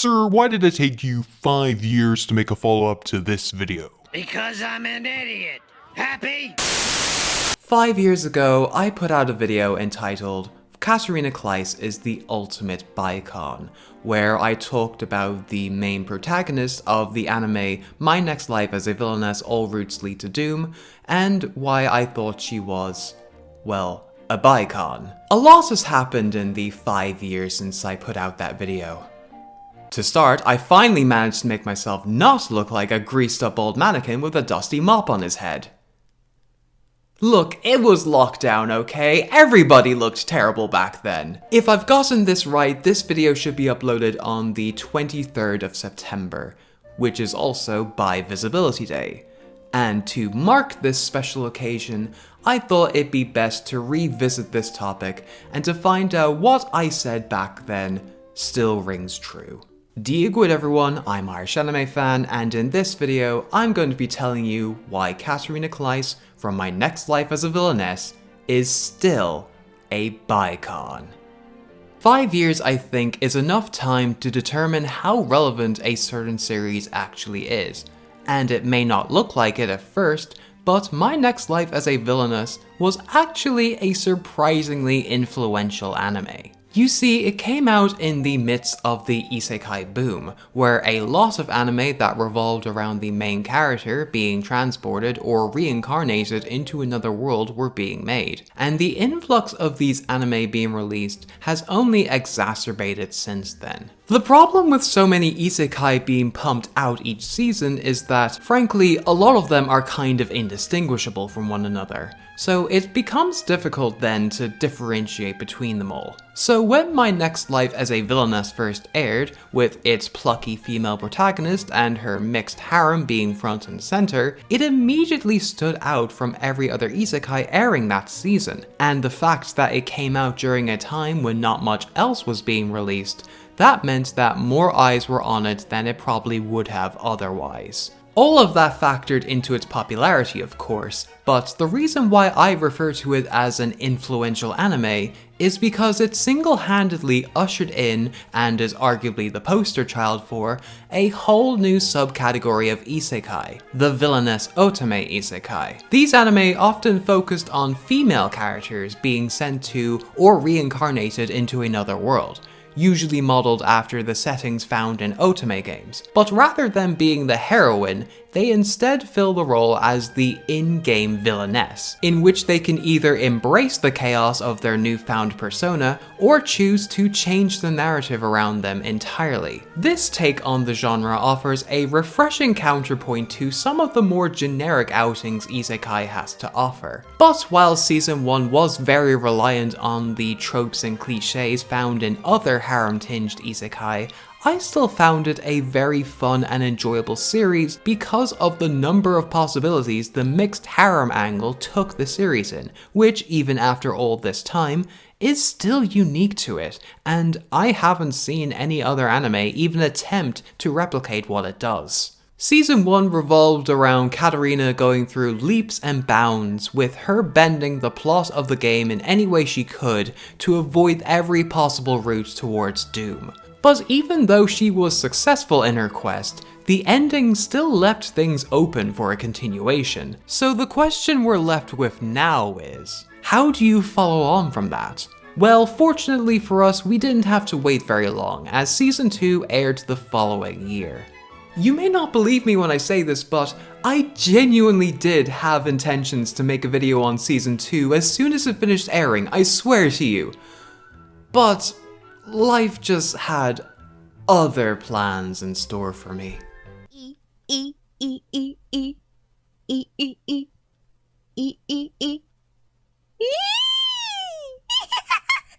Sir, why did it take you 5 years to make a follow-up to this video? Because I'm an idiot. Happy? 5 years ago, I put out a video entitled Catarina Claes is the ultimate bicon, where I talked about the main protagonist of the anime My Next Life as a Villainess All Routes Lead to Doom, and why I thought she was, well, a bicon. A lot has happened in the 5 years since I put out that video. To start, I finally managed to make myself not look like a greased up old mannequin with a dusty mop on his head. Look, it was lockdown, okay? Everybody looked terrible back then. If I've gotten this right, this video should be uploaded on the 23rd of September, which is also Bi Visibility Day. And to mark this special occasion, I thought it'd be best to revisit this topic and to find out what I said back then still rings true. Good everyone, I'm IrishAnimeFan, and in this video, I'm going to be telling you why Catarina Claes from My Next Life as a Villainess is still a bicon. 5 years, I think, is enough time to determine how relevant a certain series actually is, and it may not look like it at first, but My Next Life as a Villainess was actually a surprisingly influential anime. You see, it came out in the midst of the isekai boom, where a lot of anime that revolved around the main character being transported or reincarnated into another world were being made, and the influx of these anime being released has only exacerbated since then. The problem with so many isekai being pumped out each season is that, frankly, a lot of them are kind of indistinguishable from one another, so it becomes difficult then to differentiate between them all. So when My Next Life as a Villainess first aired, with its plucky female protagonist and her mixed harem being front and center, it immediately stood out from every other isekai airing that season, and the fact that it came out during a time when not much else was being released, that meant that more eyes were on it than it probably would have otherwise. All of that factored into its popularity, of course, but the reason why I refer to it as an influential anime is because it single-handedly ushered in, and is arguably the poster child for, a whole new subcategory of isekai, the villainess otome isekai. These anime often focused on female characters being sent to or reincarnated into another world, usually modeled after the settings found in otome games, but rather than being the heroine, they instead fill the role as the in-game villainess, in which they can either embrace the chaos of their newfound persona, or choose to change the narrative around them entirely. This take on the genre offers a refreshing counterpoint to some of the more generic outings isekai has to offer. But while Season 1 was very reliant on the tropes and cliches found in other harem-tinged isekai, I still found it a very fun and enjoyable series because of the number of possibilities the mixed harem angle took the series in, which even after all this time, is still unique to it, and I haven't seen any other anime even attempt to replicate what it does. Season 1 revolved around Katarina going through leaps and bounds, with her bending the plot of the game in any way she could to avoid every possible route towards doom. But even though she was successful in her quest, the ending still left things open for a continuation. So the question we're left with now is, how do you follow on from that? Well, fortunately for us, we didn't have to wait very long, as Season 2 aired the following year. You may not believe me when I say this, but I genuinely did have intentions to make a video on Season 2 as soon as it finished airing, I swear to you. But life just had other plans in store for me.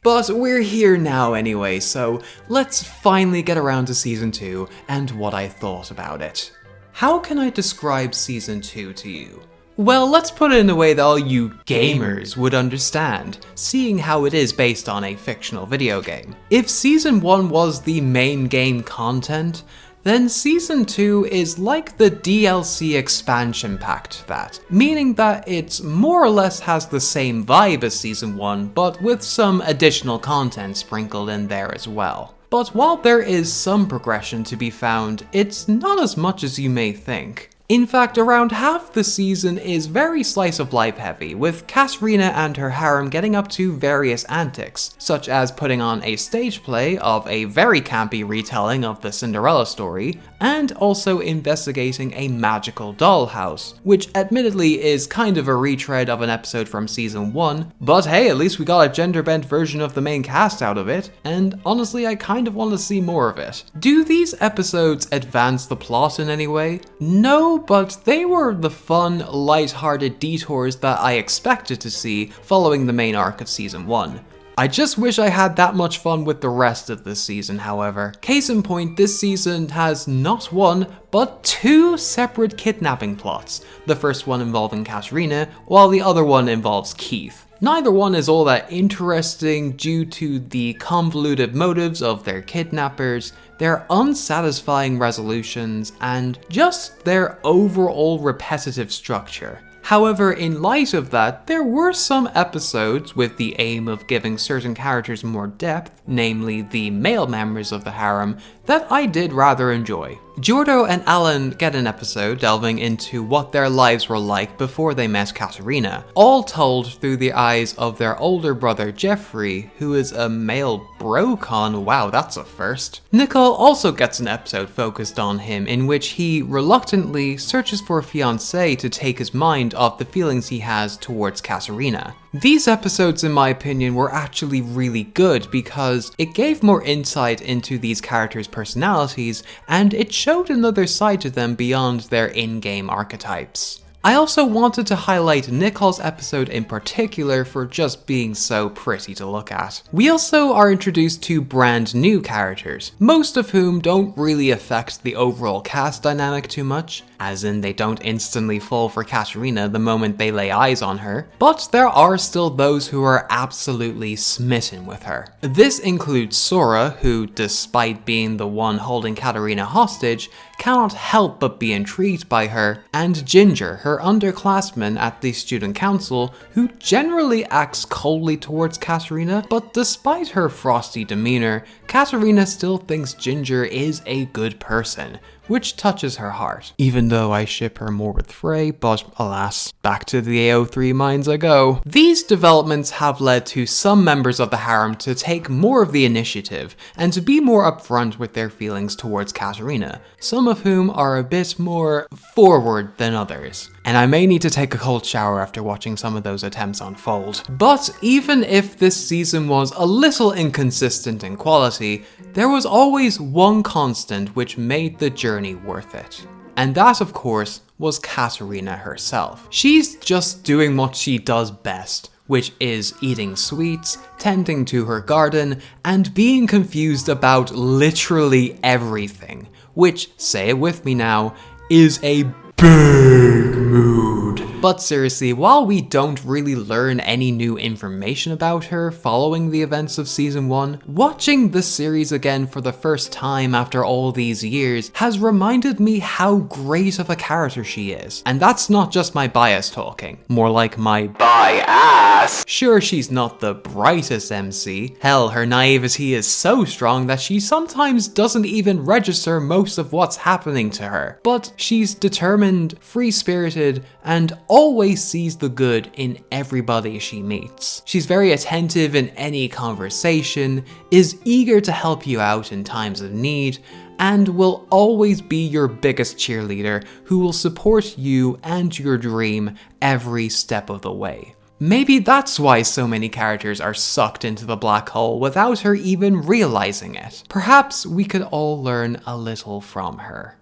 But we're here now anyway, so let's finally get around to Season 2 and what I thought about it. How can I describe Season 2 to you? Well, let's put it in a way that all you gamers would understand, seeing how it is based on a fictional video game. If Season 1 was the main game content, then Season 2 is like the DLC expansion pack to that, meaning that it more or less has the same vibe as Season 1, but with some additional content sprinkled in there as well. But while there is some progression to be found, it's not as much as you may think. In fact, around half the season is very slice of life heavy, with Katarina and her harem getting up to various antics, such as putting on a stage play of a very campy retelling of the Cinderella story, and also investigating a magical dollhouse, which admittedly is kind of a retread of an episode from season 1, but hey, at least we got a gender-bent version of the main cast out of it, and honestly I kind of want to see more of it. Do these episodes advance the plot in any way? No, but they were the fun, light-hearted detours that I expected to see following the main arc of season 1. I just wish I had that much fun with the rest of this season, however. Case in point, this season has not one, but 2 separate kidnapping plots. The first one involving Katarina, while the other one involves Keith. Neither one is all that interesting due to the convoluted motives of their kidnappers, their unsatisfying resolutions, and just their overall repetitive structure. However, in light of that, there were some episodes with the aim of giving certain characters more depth, namely the male members of the harem, that I did rather enjoy. Giordo and Alan get an episode delving into what their lives were like before they met Katarina, all told through the eyes of their older brother Jeffrey, who is a male brocon. Wow, that's a first. Nicole also gets an episode focused on him in which he reluctantly searches for a fiancée to take his mind off the feelings he has towards Katarina. These episodes, in my opinion, were actually really good because it gave more insight into these characters' personalities and it showed another side to them beyond their in-game archetypes. I also wanted to highlight Nicole's episode in particular for just being so pretty to look at. We also are introduced to brand new characters, most of whom don't really affect the overall cast dynamic too much, as in they don't instantly fall for Katarina the moment they lay eyes on her, but there are still those who are absolutely smitten with her. This includes Sora, who, despite being the one holding Katarina hostage, cannot help but be intrigued by her, and Ginger, her underclassman at the student council, who generally acts coldly towards Katarina, but despite her frosty demeanor, Katarina still thinks Ginger is a good person, which touches her heart. Even though I ship her more with Frey, but alas, back to the AO3 minds I go. These developments have led to some members of the harem to take more of the initiative and to be more upfront with their feelings towards Katarina, some of whom are a bit more forward than others. And I may need to take a cold shower after watching some of those attempts unfold. But even if this season was a little inconsistent in quality, there was always one constant which made the journey worth it. And that, of course, was Katarina herself. She's just doing what she does best, which is eating sweets, tending to her garden, and being confused about literally everything, which, say it with me now, is a big mood. But seriously, while we don't really learn any new information about her following the events of season 1, watching the series again for the first time after all these years has reminded me how great of a character she is. And that's not just my bias talking, more like my bias. Sure, she's not the brightest MC. Hell, her naivety is so strong that she sometimes doesn't even register most of what's happening to her. But she's determined, free-spirited, and always sees the good in everybody she meets. She's very attentive in any conversation, is eager to help you out in times of need, and will always be your biggest cheerleader who will support you and your dream every step of the way. Maybe that's why so many characters are sucked into the black hole without her even realizing it. Perhaps we could all learn a little from her.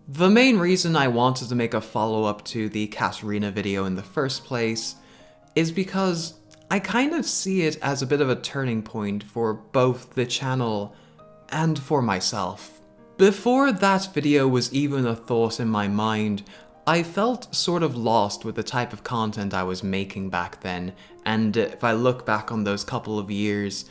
The main reason I wanted to make a follow-up to the Katarina video in the first place is because I kind of see it as a bit of a turning point for both the channel and for myself. Before that video was even a thought in my mind, I felt sort of lost with the type of content I was making back then, and if I look back on those couple of years,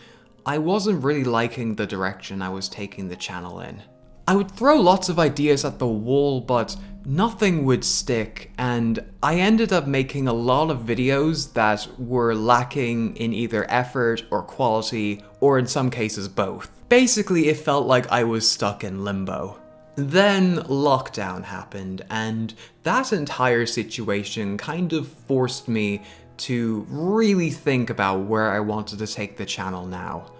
I wasn't really liking the direction I was taking the channel in. I would throw lots of ideas at the wall, but nothing would stick, and I ended up making a lot of videos that were lacking in either effort or quality, or in some cases both. Basically, it felt like I was stuck in limbo. Then lockdown happened, and that entire situation kind of forced me to really think about where I wanted to take the channel now.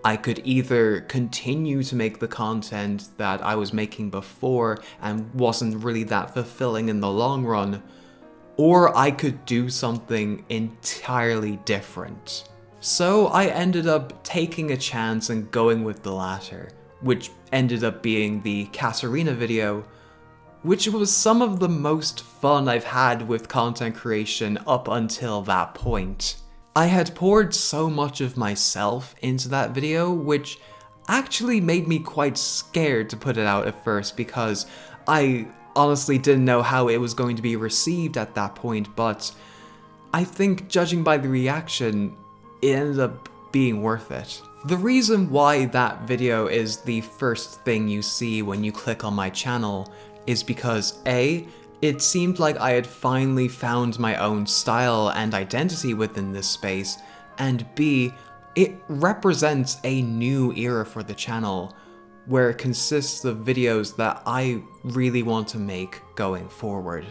I could either continue to make the content that I was making before and wasn't really that fulfilling in the long run, or I could do something entirely different. So I ended up taking a chance and going with the latter, which ended up being the Katarina video, which was some of the most fun I've had with content creation up until that point. I had poured so much of myself into that video, which actually made me quite scared to put it out at first because I honestly didn't know how it was going to be received at that point, but I think judging by the reaction, it ended up being worth it. The reason why that video is the first thing you see when you click on my channel is because A, it seemed like I had finally found my own style and identity within this space, and B, it represents a new era for the channel, where it consists of videos that I really want to make going forward.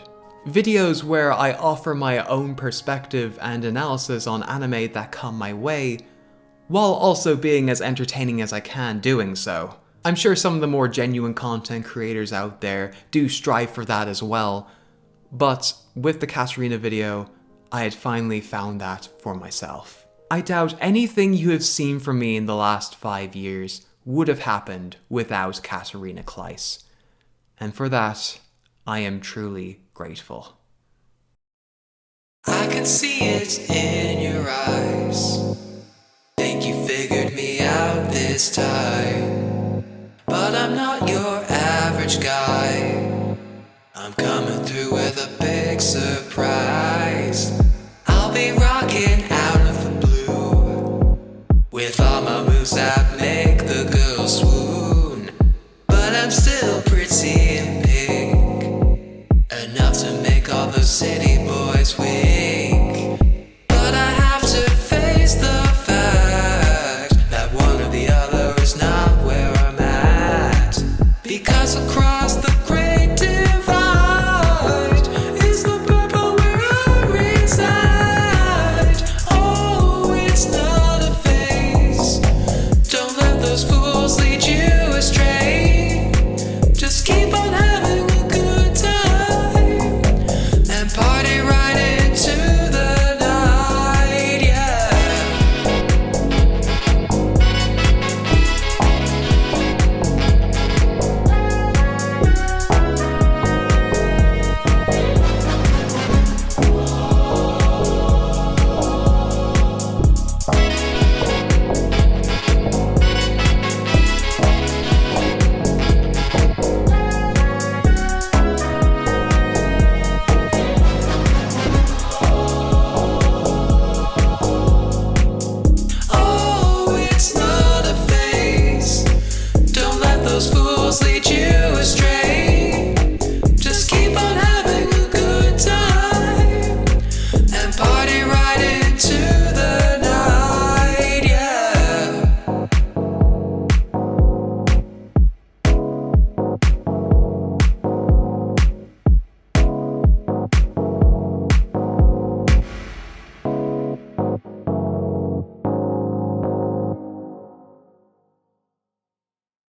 Videos where I offer my own perspective and analysis on anime that come my way, while also being as entertaining as I can doing so. I'm sure some of the more genuine content creators out there do strive for that as well, but with the Katarina video, I had finally found that for myself. I doubt anything you have seen from me in the last 5 years would have happened without Catarina Claes, and for that, I am truly grateful. I can see it in your eyes. Think you figured me out this time, but I'm not your average guy. I'm coming through with a big surprise. I'll be rocking out of the blue with all my moves that make the girls swoon, but I'm still pretty in pink, enough to make all the city boys wink. But I have to face the fact that one or the other is not where I'm at, because across the great divide is the purple where I reside. Oh, it's not a phase. Don't let those fools lead you astray. Just keep on having a good time and party right into the night, yeah. Oh, it's not a phase. Don't let those fools lead you